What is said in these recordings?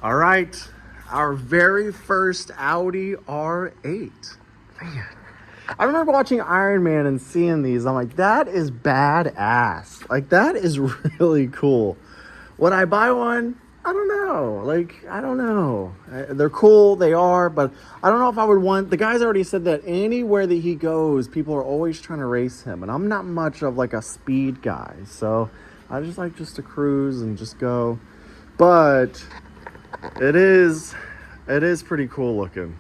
All right, our very first Audi R8. Man, I remember watching Iron Man and seeing these. I'm like, that is badass. Like, that is really cool. Would I buy one? I don't know. I don't know. They're cool, they are, but I don't know if I would want... The guy's already said that anywhere that he goes, people are always trying to race him. And I'm not much of like a speed guy. So I just like just to cruise and just go. But it is pretty cool looking.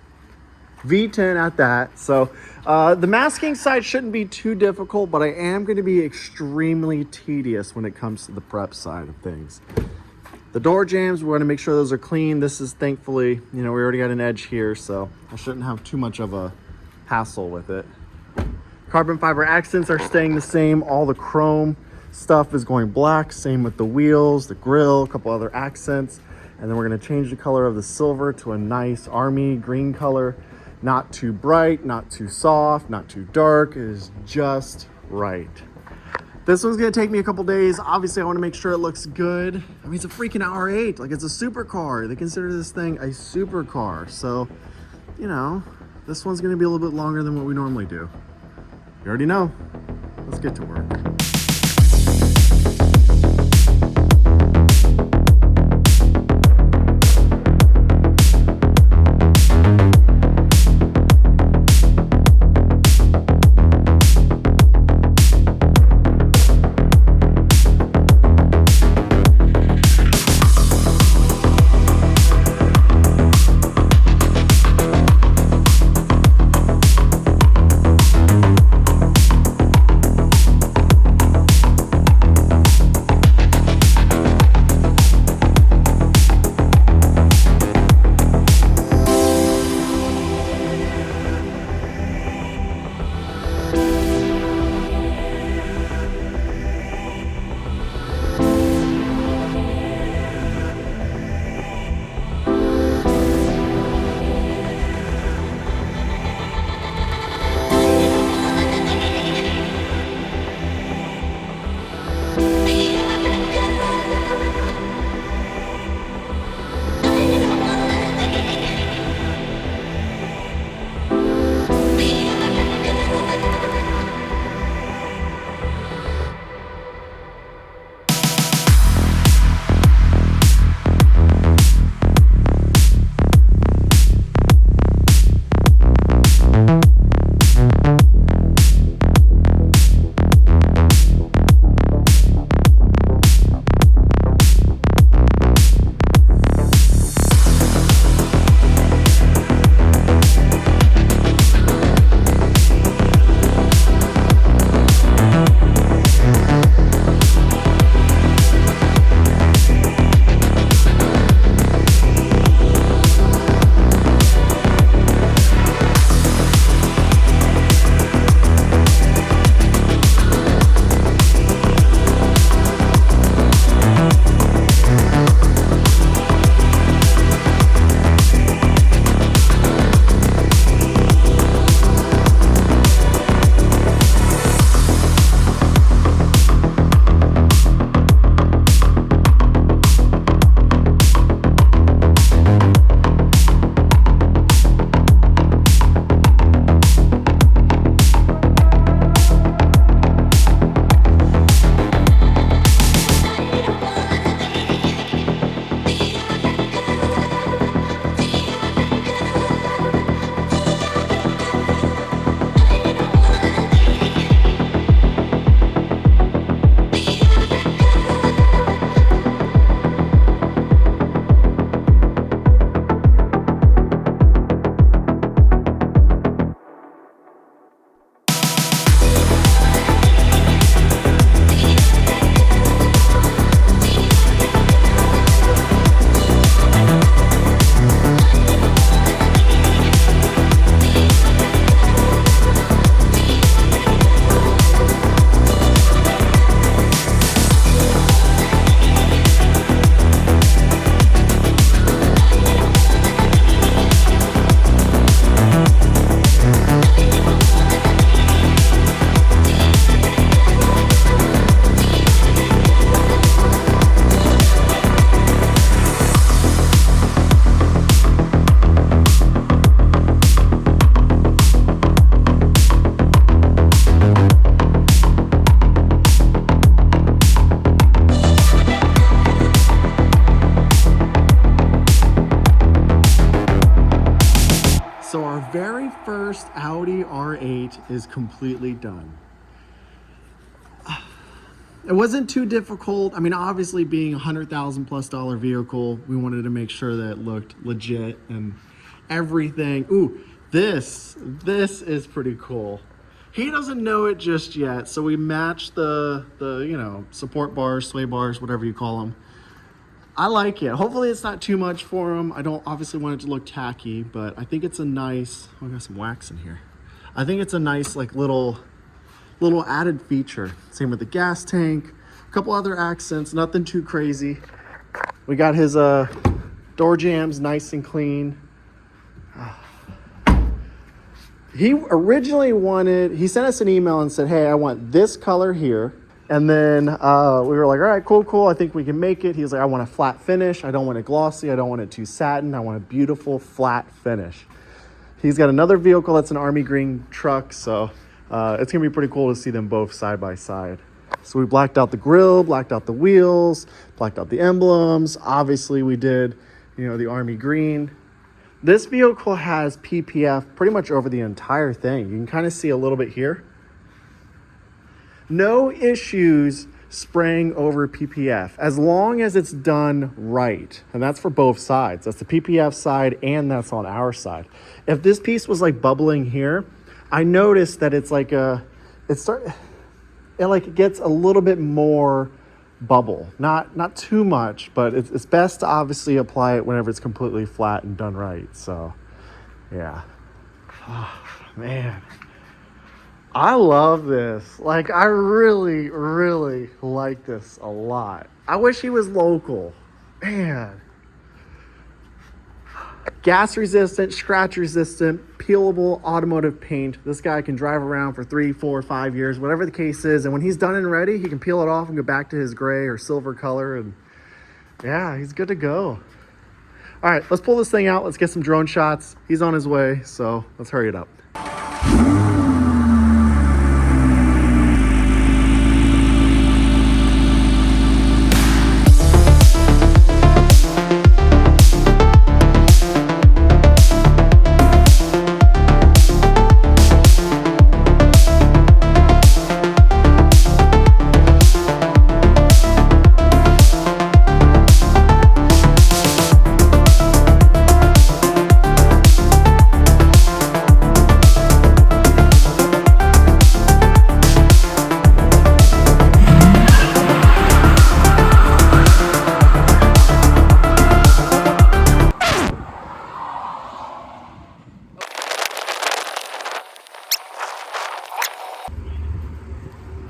V10 at that. So the masking side shouldn't be too difficult, but I am going to be extremely tedious when it comes to the prep side of things. The door jambs, we want to make sure those are clean. This is thankfully, we already got an edge here, so I shouldn't have too much of a hassle with it. Carbon fiber accents are staying the same. All the chrome stuff is going black. Same with the wheels, the grille, a couple other accents. And then we're going to change the color of the silver to a nice army green color. Not too bright, not too soft, not too dark. It is just right. This one's going to take me a couple days. Obviously, I want to make sure it looks good. I mean, it's a freaking R8. Like, it's a supercar. They consider this thing a supercar. So, this one's going to be a little bit longer than what we normally do. You already know. Let's get to work. first Audi R8 is completely done. It wasn't too difficult. I mean, obviously being $100,000+ vehicle, we wanted to make sure that it looked legit and everything. Ooh, this is pretty cool. He doesn't know it just yet, so we matched the you know, support bars, sway bars, whatever you call them. I like it. Hopefully it's not too much for him. I don't obviously want it to look tacky, but I think it's a nice, oh, I got some wax in here. I think it's a nice like little added feature. Same with the gas tank, a couple other accents, nothing too crazy. We got his door jambs nice and clean. He originally wanted, he sent us an email and said, hey, I want this color here. And then we were like, all right, cool. I think we can make it. He was like, I want a flat finish. I don't want it glossy. I don't want it too satin. I want a beautiful flat finish. He's got another vehicle that's an army green truck. So it's gonna be pretty cool to see them both side by side. So we blacked out the grill, blacked out the wheels, blacked out the emblems. Obviously we did, you know, the army green. This vehicle has PPF pretty much over the entire thing. You can kind of see a little bit here. No issues spraying over PPF as long as it's done right. And that's for both sides. That's the PPF side and that's on our side. If this piece was like bubbling here, I noticed that it's like it gets a little bit more bubble. Not too much, but it's best to obviously apply it whenever it's completely flat and done right. So yeah. Oh, man. I love this. Like, I really like this a lot. I wish he was local. Man. Gas resistant, scratch resistant, peelable automotive paint. This guy can drive around for 3, 4, 5 years, whatever the case is. And when he's done and ready, he can peel it off and go back to his gray or silver color. And yeah, he's good to go. All right, let's pull this thing out. Let's get some drone shots. He's on his way, so let's hurry it up.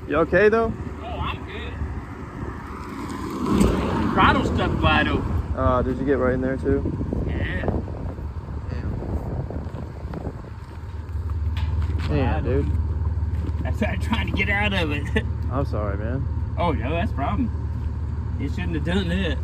You okay though? Oh, I'm good. Throttle stuck wide open. Did you get right in there too? Yeah. Yeah, dude. That's why I'm trying to get out of it. I'm sorry, man. Oh, no, that's a problem. You shouldn't have done that.